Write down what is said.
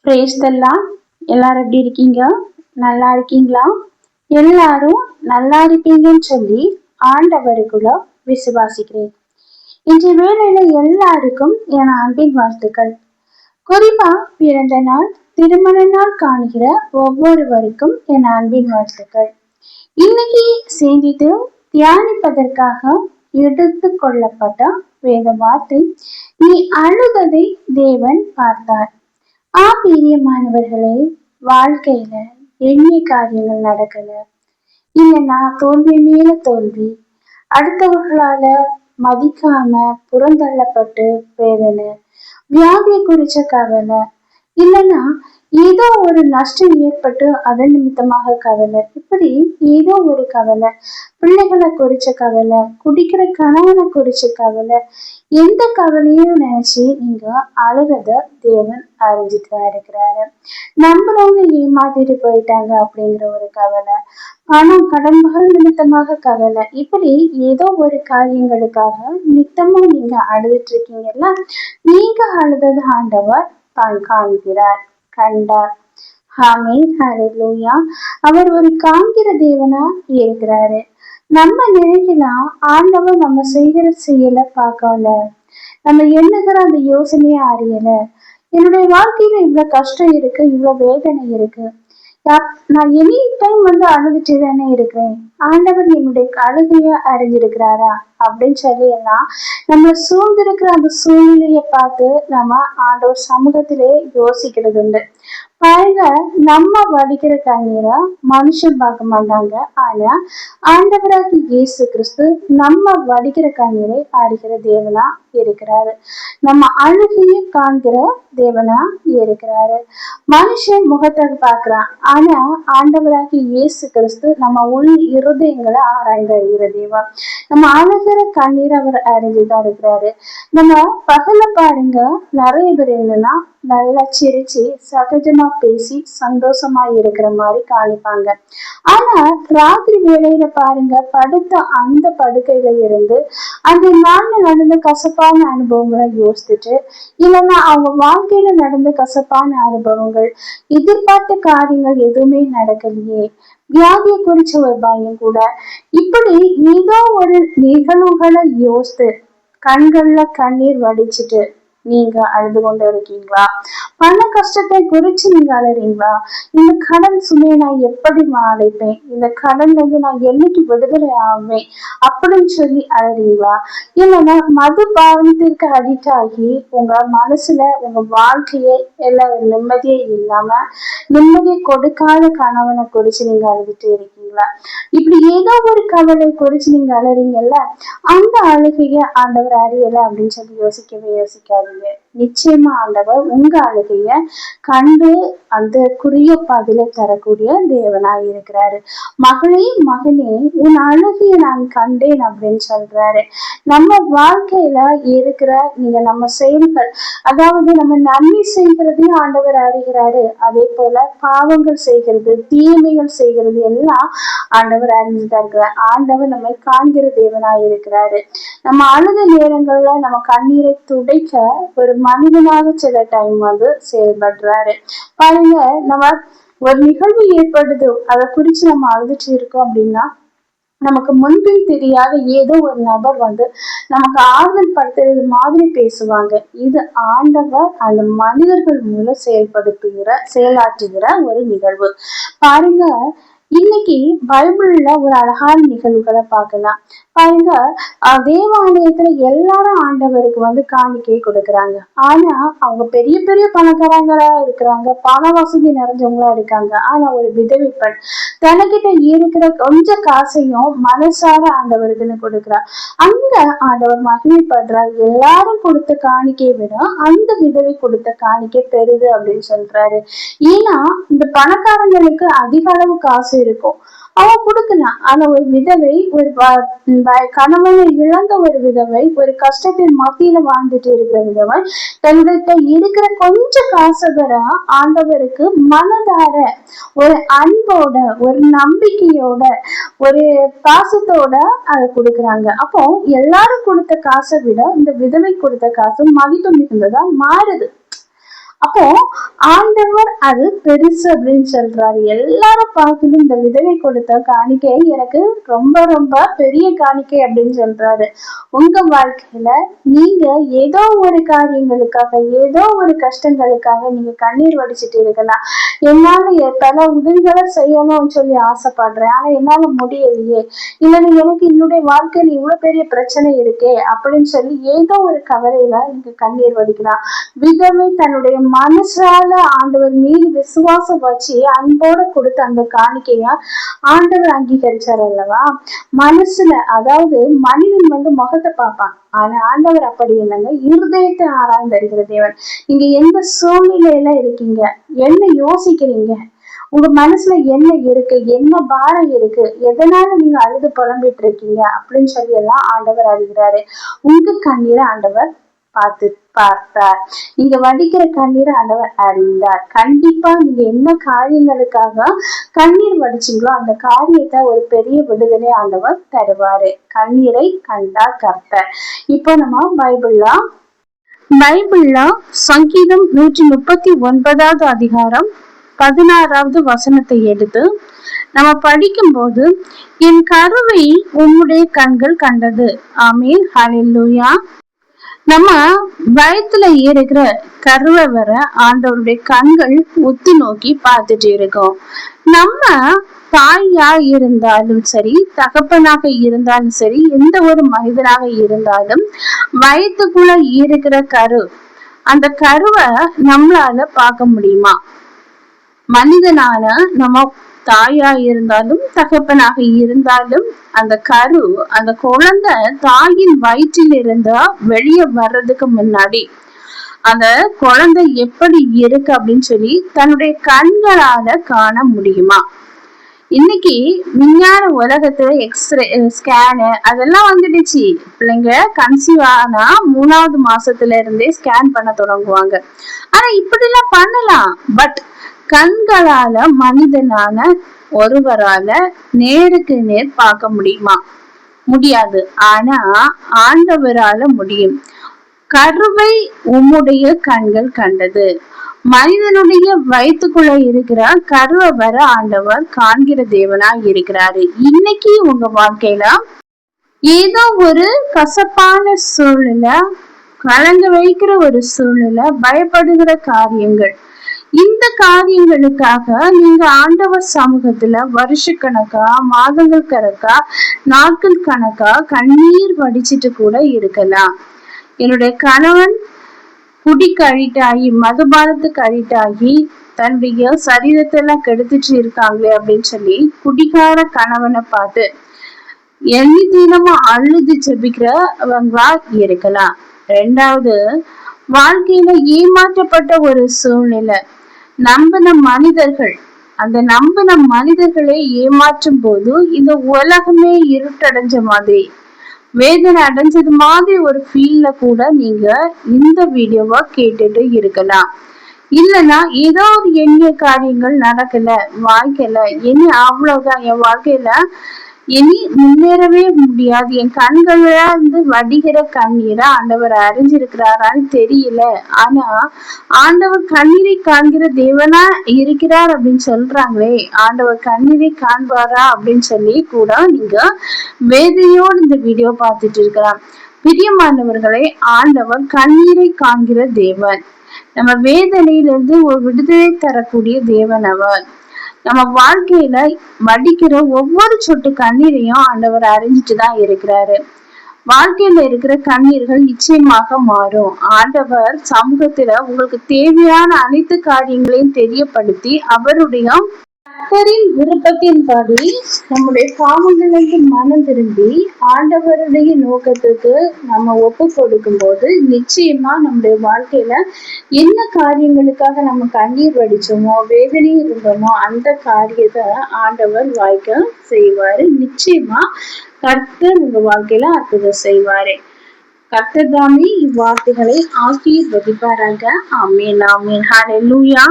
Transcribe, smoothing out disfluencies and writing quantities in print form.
Praise the Lord. எல்லாரும் எப்படி இருக்கீங்க? நல்லா இருக்கீங்களா? எல்லாரும் நல்லா இருப்பீங்கன்னு சொல்லி ஆண்டவருக்குள்ள விசுவாசிக்கிறேன். இன்றைய வேளையில எல்லாருக்கும் என் அன்பின் வாழ்த்துக்கள். குறிப்பா பிறந்த நாள், திருமண நாள் காணுகிற ஒவ்வொருவருக்கும் என் அன்பின் வாழ்த்துக்கள். இன்னைக்கு சிந்தித்து தியானிப்பதற்காக எடுத்து கொள்ளப்பட்ட வேத வார்த்தை, நீ அழுததை தேவன் பார்த்தார். பிரியமானவர்களே, வாழ்க்கையில எண்ணிய காரியங்கள் நடக்கல, இல்லைன்னா தோல்வி மேல தோல்வி, அடுத்தவர்களால மதிக்காம புறந்தள்ளப்பட்டு வேதனை, வியாதியை குறிச்ச கவலை, இல்லைன்னா ஏதோ ஒரு நஷ்டம் ஏற்பட்டு அதன் நிமித்தமாக கவலை, இப்படி ஏதோ ஒரு கவலை, பிள்ளைகளை குறிச்ச கவலை, குடிக்கிற கணவனை குறிச்ச கவலை, எந்த கவலையும் நினைச்சு நீங்க அழுறத தேவன் அறிஞ்சிட்டு இருக்கிறாரு. நம்மளவங்க ஏமாத்திட்டு போயிட்டாங்க அப்படிங்கிற ஒரு கவலை, பணம் கடன்கள் நிமித்தமாக கவலை, இப்படி ஏதோ ஒரு காரியங்களுக்காக நித்தமும் நீங்க அழுதுட்டு இருக்கீங்கல்ல, நீங்க அழுதது ஆண்டவர் காண்கிறார், கண்டார். ஆமென், ஹல்லேலூயா. அவர் ஒரு காண்கிற தேவனா இருக்கிறாரு. நம்ம நினைக்கலாம் ஆண்டவர் நம்ம செய்கிற செயல பார்க்கல, நம்ம எண்ணுகிற அந்த யோசனையே அறியல, என்னுடைய வாழ்க்கையில இவ்வளவு கஷ்டம் இருக்கு, இவ்வளவு வேதனை இருக்கு, நான் எனி டைம் அழுதுட்டே தானே இருக்கிறேன், ஆண்டவர் என்னுடைய அழுகைய அறிஞ்சிருக்கிறாரா அப்படின்னு சொல்லி எல்லாம் நம்ம சூழ்ந்திருக்கிற அந்த சூழ்நிலைய பார்த்து நம்ம ஆண்டவர் சமூகத்திலே யோசிக்கிறது உண்டு. பாருங்க, நம்ம வடிக்கிற கண்ணீரை மனுஷன் பார்க்க மாட்டாங்க, ஆனா ஆண்டவராகி இயேசு கிறிஸ்து நம்ம வடிக்கிற கண்ணீரை அடிக்கிற தேவனா இருக்கிறாரு. நம்ம அழுகையை காண்கிற தேவனா இருக்கிறாரு. மனுஷன் முகத்தை பார்க்கிறான், ஆனா ஆண்டவராகி இயேசு கிறிஸ்து நம்ம உள் இருதயங்களை ஆராய்ந்து அறிகிற தேவன். நம்ம அழுகிற கண்ணீர் அவர் அறிஞ்சுதான் இருக்கிறாரு. நம்ம பகல பாருங்க, நிறைய பேர் என்னன்னா நல்லா சிரிச்சு சகஜமா பேசி சந்தோஷமா இருக்கிற மாதிரி காணிப்பாங்க. ஆனா ராத்திரி வேளையில பாருங்க, படுத்த அந்த படுக்கையில இருந்து அந்த நாள்ல நடந்த கசப்பான அனுபவங்களை யோசிச்சுட்டு, இல்லைன்னா அவங்க வாழ்க்கையில நடந்த கசப்பான அனுபவங்கள், எதிர்பார்த்த காரியங்கள் எதுவுமே நடக்கலையே, வியாதியை குறிச்ச ஒரு பயம் கூட, இப்படி ஏதோ ஒரு நிகழ்வுகளை யோசித்து கண்கள்ல கண்ணீர் வடிச்சிட்டு நீங்க அழுது கொண்டு இருக்கீங்களா? பண கஷ்டத்தை குறிச்சு நீங்க அழுறீங்களா? இந்த கடன் சுமையை நான் எப்படி அடைப்பேன், இந்த கடன் நான் என்னைக்கு விடுதலை ஆவேன் அப்படின்னு சொல்லி அழுறீங்களா? இல்லைன்னா மது பாவத்திற்கு அடிக்ட் ஆகி உங்க மனசுல உங்க வாழ்க்கையே எல்லாம் நிம்மதியே இல்லாம நிம்மதியை கொடுக்காத கணவனை குறிச்சு நீங்க அழுதுட்டு இருக்கீங்களா? இப்படி ஏதோ ஒரு கவலை குறிச்சு நீங்க அழுறீங்கல்ல, அந்த அழுகைய ஆண்டவர் அறியல அப்படின்னு சொல்லி யோசிக்கவே யோசிக்காதீங்க. நிச்சயமா ஆண்டவர் உங்க அழுகைய கண்டு அந்த குறிய பதிலை தரக்கூடிய தேவனாய் இருக்கிறாரு. மகளே மகனே, உன் அழுகைய நான் கண்டேன் அப்படின்னு சொல்றாரு. நம்ம வாழ்க்கையில இருக்கிற நீங்க நம்ம செயல்கள், அதாவது நம்ம நன்மை செய்கிறதையும் ஆண்டவர் அறிகிறாரு, அதே போல பாவங்கள் செய்கிறது, தீமைகள் செய்கிறது எல்லாம் ஆண்டவர் அறிஞ்சுதான் இருக்கிறார். ஆண்டவர் நம்மை காண்கிற தேவனாய் இருக்கிறாரு. நம்ம அழுத நேரங்கள்ல நம்ம கண்ணீரை துடைக்க ஒரு மனிதனாக சில டைம் செயல்படுறாரு. பாருங்க, நம்ம ஒரு நிகழ்வு ஏற்படுது, அதை குறிச்சு நம்ம அழுதுட்டு இருக்கோம் அப்படின்னா, நமக்கு முன்பின் தெரியாத ஏதோ ஒரு நபர் நமக்கு ஆறுதல் படுத்துறது மாதிரி பேசுவாங்க. இது ஆண்டவர் அந்த மனிதர்கள் மூலம் செயலாற்றுகிற ஒரு நிகழ்வு. பாருங்க, இன்னைக்கு பைபிள்ல ஒரு அழகான நிகழ்வுகளை பார்க்கலாம். பாருங்க, தேவாலயத்துல எல்லாரும் ஆண்டவருக்கு காணிக்கை கொடுக்குறாங்க. ஆனா அவங்க பெரிய பெரிய பணக்காரங்களா இருக்கிறாங்க, பண வசதி நிறைஞ்சவங்களா இருக்காங்க. ஆனா ஒரு விதவை பெண் தனக்கிட்ட இருக்கிற கொஞ்சம் காசையும் மனசார ஆண்டவருக்குன்னு கொடுக்குறார். அங்க ஆண்டவர் மகிமைப்படுறார். எல்லாரும் கொடுத்த காணிக்கையை விட அந்த விதவை கொடுத்த காணிக்கை பெரிது அப்படின்னு சொல்றாரு. ஏன்னா இந்த பணக்காரங்களுக்கு அதிக அளவு காசு இருக்கும், அவன் கொடுக்கலாம். ஆனா ஒரு விதவை, ஒரு கணவனை இழந்த ஒரு விதவை, ஒரு கஷ்டத்தின் மத்தியில வாழ்ந்துட்டு இருக்கிற விதவை தன்கிட்ட இருக்கிற கொஞ்சம் காசுகிற ஆண்டவருக்கு மனதார ஒரு அன்போட, ஒரு நம்பிக்கையோட, ஒரு பாசத்தோட அதை கொடுக்குறாங்க. அப்போ எல்லாரும் கொடுத்த காசை விட இந்த விதவை கொடுத்த காசு மதிப்பு மிகுந்ததா மாறுது. அப்போ ஆண்டவர் அது பெருசு அப்படின்னு சொல்றாரு. எல்லாரும் பார்க்கணும் இந்த விதவை கொடுத்த காணிக்கை எனக்கு ரொம்ப ரொம்ப பெரிய காணிக்கை அப்படின்னு சொல்றாரு. உங்க வாழ்க்கையில நீங்க ஏதோ ஒரு காரியங்களுக்காக, ஏதோ ஒரு கஷ்டங்களுக்காக நீங்க கண்ணீர் வடிச்சிட்டு இருக்கலாம். என்னால பல உதவிகளை செய்யணும்னு சொல்லி ஆசைப்படுறேன், ஆனா என்னால முடியலையே, இல்லைன்னா எனக்கு என்னுடைய வாழ்க்கையில இவ்வளவு பெரிய பிரச்சனை இருக்கே அப்படின்னு சொல்லி ஏதோ ஒரு கவலையில நீங்க கண்ணீர் வடிக்கலாம். விதவை தன்னுடைய மனசால ஆண்டவர் மீது விசுவாசம் வச்சு அன்போட கொடுத்த அந்த காணிக்கைய ஆண்டவர் அங்கீகரிச்சார் அல்லவா. மனசுல, அதாவது மனிதன் முகத்தை பார்ப்பான், ஆனா ஆண்டவர் அப்படி இல்லைங்க, இருதயத்தை ஆராய்ந்தறிகிற தேவன். நீங்க எந்த சூழ்நிலையில இருக்கீங்க, என்ன யோசிக்கிறீங்க, உங்க மனசுல என்ன இருக்கு, என்ன பாரம் இருக்கு, எதனால நீங்க அழுது புலம்பிட்டு இருக்கீங்க அப்படின்னு சொல்லி எல்லாம் ஆண்டவர் அறிகிறாரு. உங்க கண்ணீரை ஆண்டவர் பார்த்தார். நீங்க வடிக்கிற கண்ணீரை ஆண்டவர் அறிந்தார். கண்டிப்பா நீங்க என்ன காரியங்களுக்காக கண்ணீர் வடிச்சீங்களோ அந்த காரியத்தை ஒரு பெரிய விடுதலை ஆண்டவர் தருவாரு. கண்ணீரை கண்டார் கர்த்தர். இப்போ நம்ம பைபிள்ல சங்கீதம் 139வது அதிகாரம் 16வது வசனத்தை எடுத்து நம்ம படிக்கும் போது, என் கருவை உம்முடைய கண்கள் கண்டது. ஆமீன், ஹல்லேலூயா. நம்ம வயத்துல இருக்கிற கருவை வர ஆண்டவருடைய கண்கள் உத்து நோக்கி பார்த்துட்டு இருக்கோம். நம்ம தாயா இருந்தாலும் சரி, தகப்பனாக இருந்தாலும் சரி, எந்த ஒரு மனிதனாக இருந்தாலும் வயத்துக்குள்ள இருக்கிற கரு, அந்த கருவை நம்மளால பார்க்க முடியுமா? மனிதனால நம்ம தாயா இருந்தாலும் தகப்பனாக இருந்தாலும் அந்த கரு, அந்த குழந்தை தாயின் வயிற்றில் இருந்தா வெளியே வர்றதுக்கு முன்னாடி அந்த குழந்தை எப்படி இருக்கு அப்படின்னு சொல்லி தன்னுடைய கண்களால காண முடியுமா? இன்னைக்கு விஞ்ஞான உலகத்துல எக்ஸ்ரே, ஸ்கேனு அதெல்லாம் வந்துடுச்சு. பிள்ளைங்க கன்சீவ் ஆனா 3வது மாசத்துல இருந்தே ஸ்கேன் பண்ண தொடங்குவாங்க. ஆனா இப்படி எல்லாம் பண்ணலாம். பட் கண்களால மனிதனான ஒருவரால நேருக்கு நேர் பார்க்க முடியுமா? முடியாது. ஆனா ஆண்டவரால முடியும். கருவை உம்முடைய கண்கள் கண்டது. மனிதனுடைய வயிற்றுக்குள்ள இருக்கிற கருவை வர ஆண்டவர் காண்கிற தேவனா இருக்கிறாரு. இன்னைக்கு உங்க வாழ்க்கையில ஏதோ ஒரு கசப்பான சூழ்நிலை, கலங்க வைக்கிற ஒரு சூழ்நிலை, பயப்படுகிற காரியங்கள், இந்த காரியங்களுக்காக நீங்க ஆண்டவர் சமூகத்துல வருஷக்கணக்கா, மாதங்கள் கணக்கா, நாட்கள் கணக்கா கண்ணீர் வடிச்சிட்டு கூட இருக்கலாம். என்னுடைய கணவன் குடிக்கு அழிட்டாகி, மதுபானத்துக்கு அழிட்டாகி தன்னுடைய சரீரத்தை எல்லாம் கெடுத்துட்டு இருக்காங்களே அப்படின்னு சொல்லி குடிகார கணவனை பார்த்து எண்ணி தினமும் அழுது ஜெபிக்கிறவங்களா இருக்கலாம். 2வது, வாழ்க்கையில ஏமாற்றப்பட்ட ஒரு சூழ்நிலை, நம்பின மனிதர்கள், அந்த நம்பின மனிதர்களை ஏமாற்றும் போது இந்த உலகமே இருட்டடைஞ்ச மாதிரி, வேதனை அடைஞ்சது மாதிரி ஒரு ஃபீல்ல கூட நீங்க இந்த வீடியோவை கேட்டுட்டு இருக்கலாம். இல்லைன்னா ஏதோ ஒரு எண்ணிய காரியங்கள் நடக்கல, வாழ்க்கையில இனி அவ்வளவுதான், என் வாழ்க்கையில இனி முன்னேறவே முடியாது, என் கண்கள இருந்து வடிகிற கண்ணீரை ஆண்டவர் அறிஞ்சிருக்கிறாரான்னு தெரியல, ஆனா ஆண்டவர் கண்ணீரை காண்கிற தேவனா இருக்கிறார் அப்படின்னு சொல்றாங்களே, ஆண்டவர் கண்ணீரை காண்பாரா அப்படின்னு சொல்லி கூட நீங்க வேதனையோடு இந்த வீடியோ பார்த்துட்டு இருக்கலாம். பிரியமானவர்களே, ஆண்டவர் கண்ணீரை காண்கிற தேவன். நம்ம வேதனையிலிருந்து ஒரு விடுதலை தரக்கூடிய தேவன் அவர். நம்ம வாழ்க்கையில வடிக்கிற ஒவ்வொரு சொட்டு கண்ணீரையும் ஆண்டவர் அறிஞ்சிட்டுதான் இருக்கிறாரு. வாழ்க்கையில இருக்கிற கண்ணீர்கள் நிச்சயமாக மாறும். ஆண்டவர் சமூகத்துல உங்களுக்கு தேவையான அனைத்து காரியங்களையும் தெரியப்படுத்தி அவருடைய கர்த்தரின் விருப்பத்தின்படி நம்முடைய பாவங்களுக்கு மனம் திரும்பி ஆண்டவருடைய நோக்கத்துக்கு நம்ம ஒப்பு கொடுக்கும் போது நிச்சயமா நம்முடைய வாழ்க்கையில என்ன காரியங்களுக்காக நம்ம கண்ணீர் வடிச்சோமோ, வேதனை இருந்தோமோ, அந்த காரியத்தை ஆண்டவர் வாய்க்க செய்வாரு. நிச்சயமா கர்த்தர் உங்க வாழ்க்கையில அற்புதம் செய்வாரு. கர்த்தர் தாமே இவ்வார்த்தைகளை ஆசீர்வதிப்பாராக. ஆமென், ஆமென், ஹல்லேலூயா.